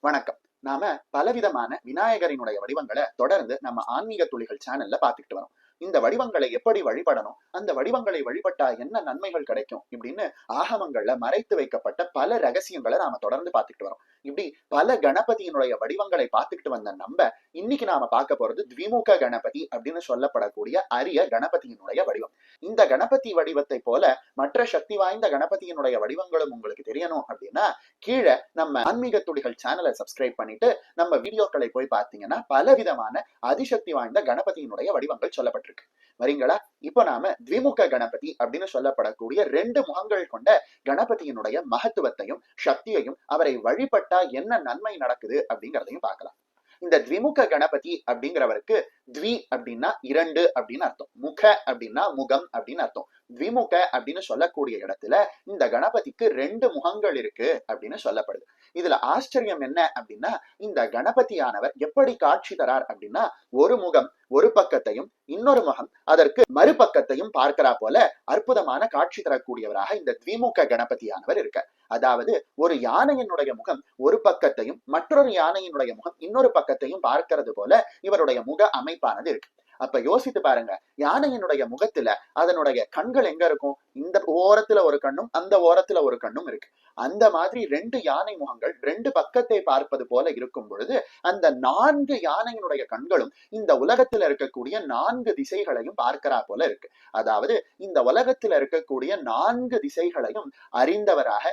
வணக்கம். நாம பலவிதமான விநாயகரினுடைய வடிவங்களை தொடர்ந்து நம்ம ஆன்மீக துளிகள் சேனல்ல பாத்துக்கிட்டு வரோம். இந்த வடிவங்களை எப்படி வழிபடணும், அந்த வடிவங்களை வழிபட்டா என்ன நன்மைகள் கிடைக்கும் இப்படின்னு ஆகமங்கள்ல மறைத்து வைக்கப்பட்ட பல ரகசியங்களை நாம தொடர்ந்து பாத்துக்கிட்டு வரோம். இப்படி பல கணபதியினுடைய வடிவங்களை பார்த்துக்கிட்டு வந்த நம்ம இன்னைக்கு நாம பார்க்க போறது த்விமுக கணபதி அப்படின்னு சொல்லப்படக்கூடிய அரிய கணபதியினுடைய வடிவம். இந்த கணபதி வடிவத்தை போல மற்ற சக்தி வாய்ந்த கணபதியினுடைய வடிவங்களும் உங்களுக்கு தெரியணும் அப்படின்னா கீழே நம்ம ஆன்மீக துளிகள் சேனலை சப்ஸ்கிரைப் பண்ணிட்டு நம்ம வீடியோக்களை போய் பார்த்தீங்கன்னா பல விதமான அதிசக்தி வாய்ந்த கணபதியினுடைய வடிவங்கள் சொல்லப்பட்டிருக்கு. வரீங்களா? இப்போ நாம த்விமுக கணபதி அப்படின்னு சொல்லப்படக்கூடிய 2 முகங்கள் கொண்ட கணபதியினுடைய மகத்துவத்தையும் சக்தியையும் அவரை வழிபட்டா என்ன நன்மை நடக்குது அப்படிங்கிறதையும் பார்க்கலாம். இந்த த்விமுக கணபதி அப்படிங்கிறவருக்கு த்வி அப்படின்னா 2 அப்படின்னு அர்த்தம், முக அப்படின்னா முகம் அப்படின்னு அர்த்தம். த்விமுக அப்படின்னு சொல்லக்கூடிய இடத்துல இந்த கணபதிக்கு 2 முகங்கள் இருக்கு அப்படின்னு சொல்லப்படுது. இதுல ஆச்சரியம் என்ன அப்படின்னா, இந்த கணபதியானவர் எப்படி காட்சி தரார் அப்படின்னா, ஒரு முகம் ஒரு பக்கத்தையும் இன்னொரு முகம் அதற்கு மறுபக்கத்தையும் பார்க்கிறா போல அற்புதமான காட்சி தரக்கூடியவராக இந்த த்விமுக கணபதியானவர் இருக்க. அதாவது ஒரு யானையினுடைய முகம் ஒரு பக்கத்தையும் மற்றொரு யானையினுடைய முகம் இன்னொரு பக்கத்தையும் பார்க்கிறது போல இவருடைய முக அமைப்பானது இருக்கு. அப்ப யோசித்து பாருங்க, யானையினுடைய முகத்துல அதனுடைய கண்கள் எங்க இருக்கும்? இந்த ஓரத்துல ஒரு கண்ணும் அந்த ஓரத்துல ஒரு கண்ணும் இருக்கு. அந்த மாதிரி 2 யானை முகங்கள் 2 பக்கத்தை பார்ப்பது போல இருக்கும் பொழுது அந்த 4 யானையினுடைய கண்களும் இந்த உலகத்துல இருக்கக்கூடிய 4 திசைகளையும் பார்க்கிறா போல இருக்கு. அதாவது இந்த உலகத்துல இருக்கக்கூடிய 4 திசைகளையும் அறிந்தவராக,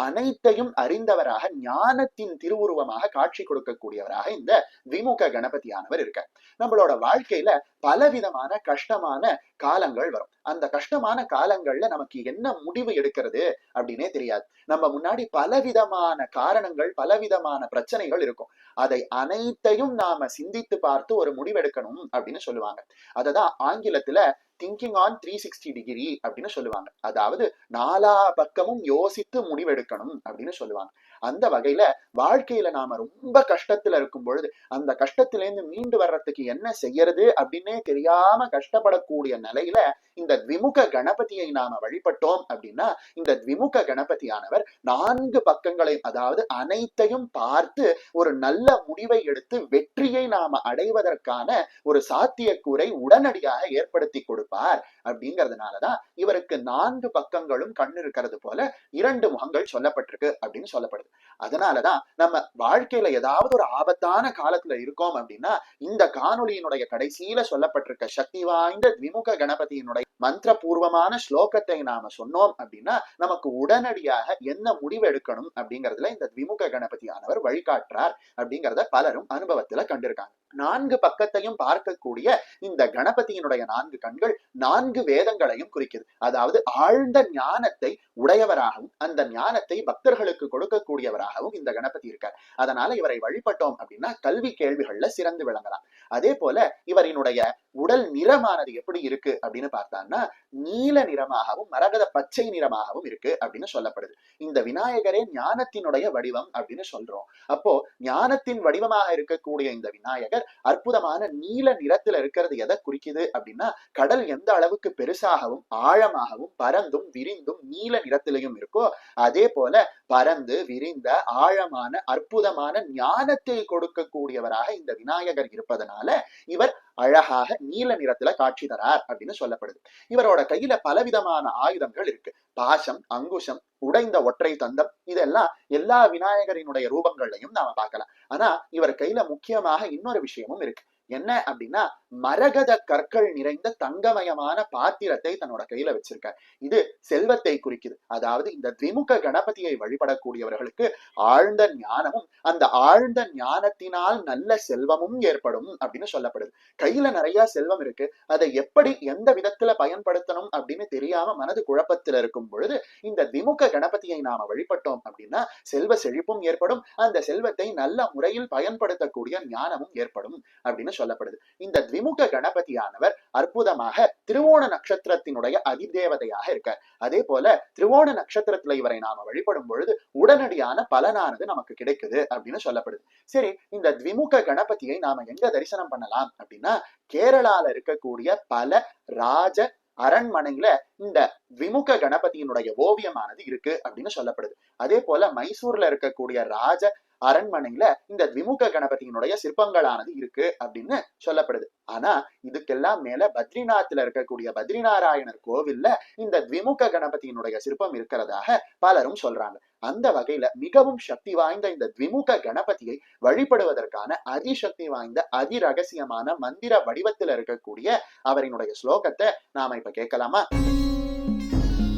அனைத்தையும் அறிந்தவராக, ஞானத்தின் திருவுருவமாக காட்சி கொடுக்கக்கூடியவராக இந்த த்விமுக கணபதியானவர் இருக்க. நம்மளோட வாழ்க்கையில பலவிதமான கஷ்டமான காலங்கள் வரும். அந்த கஷ்டமான காலங்கள்ல நமக்கு என்ன முடிவு எடுக்கிறது அப்படின்னே தெரியாது. நம்ம முன்னாடி பலவிதமான காரணங்கள், பலவிதமான பிரச்சனைகள் இருக்கும். அதை அனைத்தையும் நாம சிந்தித்து பார்த்து ஒரு முடிவெடுக்கணும் அப்படின்னு சொல்லுவாங்க. அததான் ஆங்கிலத்துல திங்கிங் ஆன் 360 டிகிரி அப்படின்னு சொல்லுவாங்க. அதாவது 4 பக்கமும் யோசித்து முடிவெடுக்கணும் அப்படின்னு சொல்லுவாங்க. அந்த வகையில வாழ்க்கையில நாம ரொம்ப கஷ்டத்துல இருக்கும் பொழுது அந்த கஷ்டத்திலேருந்து மீண்டு வர்றதுக்கு என்ன செய்யறது அப்படின்னே தெரியாம கஷ்டப்படக்கூடிய நிலையில இந்த த்விமுக கணபதியை நாம வழிபட்டோம் அப்படின்னா இந்த த்விமுக கணபதியானவர் 4 பக்கங்களையும், அதாவது அனைத்தையும் பார்த்து ஒரு நல்ல முடிவை எடுத்து வெற்றியை நாம அடைவதற்கான ஒரு சாத்தியக்கூறை உடனடியாக ஏற்படுத்தி கொடுப்பார். அப்படிங்கிறதுனாலதான் இவருக்கு 4 பக்கங்களும் கண் இருக்கிறது போல 2 முகங்கள் சொல்லப்பட்டிருக்கு அப்படின்னு சொல்லப்படுது. அதனாலதான் நம்ம வாழ்க்கையில ஏதாவது ஒரு ஆபத்தான காலத்துல இருக்கோம் அப்படின்னா இந்த காணொலியினுடைய கடைசியில சொல்லப்பட்டிருக்க சக்தி வாய்ந்த த்விமுக கணபதியினுடைய மந்திரபூர்வமான ஸ்லோகத்தை நாம சொன்னோம் அப்படின்னா நமக்கு உடனடியாக என்ன முடிவு எடுக்கணும் அப்படிங்கிறதுல இந்த த்விமுக கணபதியானவர் வழிகாட்டுறார் அப்படிங்கிறத பலரும் அனுபவத்துல கண்டிருக்காங்க. 4 பக்கத்தையும் பார்க்கக்கூடிய இந்த கணபதியினுடைய 4 கண்கள் 4 வேதங்களையும் குறிக்குது. அதாவது ஆழ்ந்த ஞானத்தை உடையவராகவும் அந்த ஞானத்தை பக்தர்களுக்கு கொடுக்கக்கூடியவராகவும் இந்த கணபதி இருக்கார். அதனால இவரை வழிபட்டோம் அப்படின்னா கல்வி கேள்விகள்ல சிறந்து விளங்கலாம். அதே போல இவரினுடைய உடல் நிறமானது எப்படி இருக்கு அப்படின்னு பார்த்தான்னா நீல நிறமாகவும் மரகத பச்சை நிறமாகவும் இருக்கு அப்படின்னு சொல்லப்படுது. இந்த விநாயகரே ஞானத்தினுடைய வடிவம் அப்படின்னு சொல்றோம். அப்போ ஞானத்தின் வடிவமாக இருக்கக்கூடிய இந்த விநாயகர் அற்புதமான நீல நிறத்துல இருக்கிறது எதை குறிக்குது அப்படின்னா கடல் எந்த அளவுக்கு பெருசாகவும் ஆழமாகவும் பரந்தும் விரிந்தும் நீல நிறத்திலையும் இருக்கோ அதே போல பரந்து விரிந்த ஆழமான அற்புதமான ஞானத்தை கொடுக்கக்கூடியவராக இந்த விநாயகர் இருப்பதனால இவர் அழகாக நீல நிறத்துல காட்சி தரார் அப்படின்னு சொல்லப்படுது. இவரோட கையில பலவிதமான ஆயுதங்கள் இருக்கு. பாசம், அங்குஷம், உடைந்த ஒற்றை தந்தம், இதெல்லாம் எல்லா விநாயகரினுடைய ரூபங்கள்லையும் நாம பார்க்கலாம். ஆனா இவர் கையில முக்கியமாக இன்னொரு விஷயமும் இருக்கு. என்ன அப்படின்னா மரகத கற்கள் நிறைந்த தங்கமயமான பாத்திரத்தை தன்னோட கையில வச்சிருக்கார். இது செல்வத்தை குறிக்குது. அதாவது இந்த த்விமுக கணபதியை வழிபடக்கூடியவர்களுக்கு ஆழ்ந்த ஞானமும் அந்த ஆழ்ந்த ஞானத்தினால் நல்ல செல்வமும் ஏற்படும் அப்படின்னு சொல்லப்படுது. கையில நிறைய செல்வம் இருக்கு, அதை எப்படி எந்த விதத்துல பயன்படுத்தணும் அப்படின்னு தெரியாம மனது குழப்பத்துல இருக்கும் பொழுது இந்த த்விமுக கணபதியை நாம வழிபட்டோம் அப்படின்னா செல்வ செழிப்பும் ஏற்படும், அந்த செல்வத்தை நல்ல முறையில் பயன்படுத்தக்கூடிய ஞானமும் ஏற்படும் அப்படின்னு சொல்லப்படுது. இந்த த்விமுக கணபதியானவர் அற்புதமாக திருவோண நட்சத்திரத்தினுடைய அதிதேவதையாக இருக்கார். அதே போல திருவோண நட்சத்திரத்துல இவரை நாம வழிபடும் பொழுது உடனடியான பலனானது நமக்கு கிடைக்குது அப்படின்னு சொல்லப்படுது. சரி, இந்த த்விமுக கணபதியை நாம எங்க தரிசனம் பண்ணலாம் அப்படின்னா கேரளால இருக்கக்கூடிய பல ராஜ அரண்மனையில இந்த த்விமுக கணபதியினுடைய ஓவியமானது இருக்கு அப்படின்னு சொல்லப்படுது. அதே போல மைசூர்ல இருக்கக்கூடிய ராஜ அரண்மனையில இந்த த்விமுக கணபதியினுடைய சிற்பங்களானது இருக்கு அப்படின்னு சொல்லப்படுது. ஆனா இதுக்கெல்லாம் மேல பத்ரிநாத்ல இருக்கக்கூடிய பத்ரிநாராயணர் கோவில்ல இந்த த்விமுக கணபதியினுடைய சிற்பம் இருக்கிறதாக பலரும் சொல்றாங்க. அந்த வகையில மிகவும் சக்தி வாய்ந்த இந்த த்விமுக கணபதியை வழிபடுவதற்கான அதிசக்தி வாய்ந்த அதிரகசியமான மந்திர வடிவத்தில் இருக்கக்கூடிய அவரினுடைய ஸ்லோகத்தை நாம இப்ப கேட்கலாமா?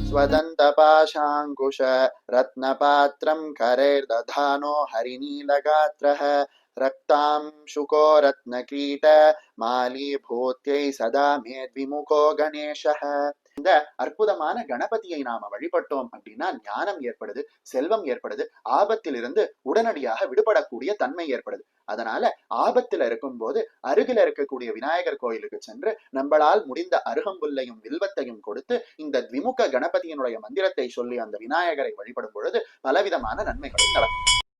स्वदन्तपाशाङ्कुश रत्नपात्रं करैर्दधानो हरिनीलगात्रः रक्तांशुको रत्नकीट मालीभूत्यै सदा मे द्विमुखो गणेशः. இந்த அற்புதமான கணபதியை நாம வழிபட்டோம் அப்படின்னா ஞானம் ஏற்படுது, செல்வம் ஏற்படுது, ஆபத்திலிருந்து உடனடியாக விடுபடக்கூடிய தன்மை ஏற்படுது. அதனால ஆபத்துல இருக்கும் போது அருகில இருக்கக்கூடிய விநாயகர் கோயிலுக்கு சென்று நம்மளால் முடிந்த அருகம்புல்லையும் வில்வத்தையும் கொடுத்து இந்த த்விமுக கணபதியினுடைய மந்திரத்தை சொல்லி அந்த விநாயகரை வழிபடும் பொழுது பலவிதமான நன்மைகளும் நடக்கும்.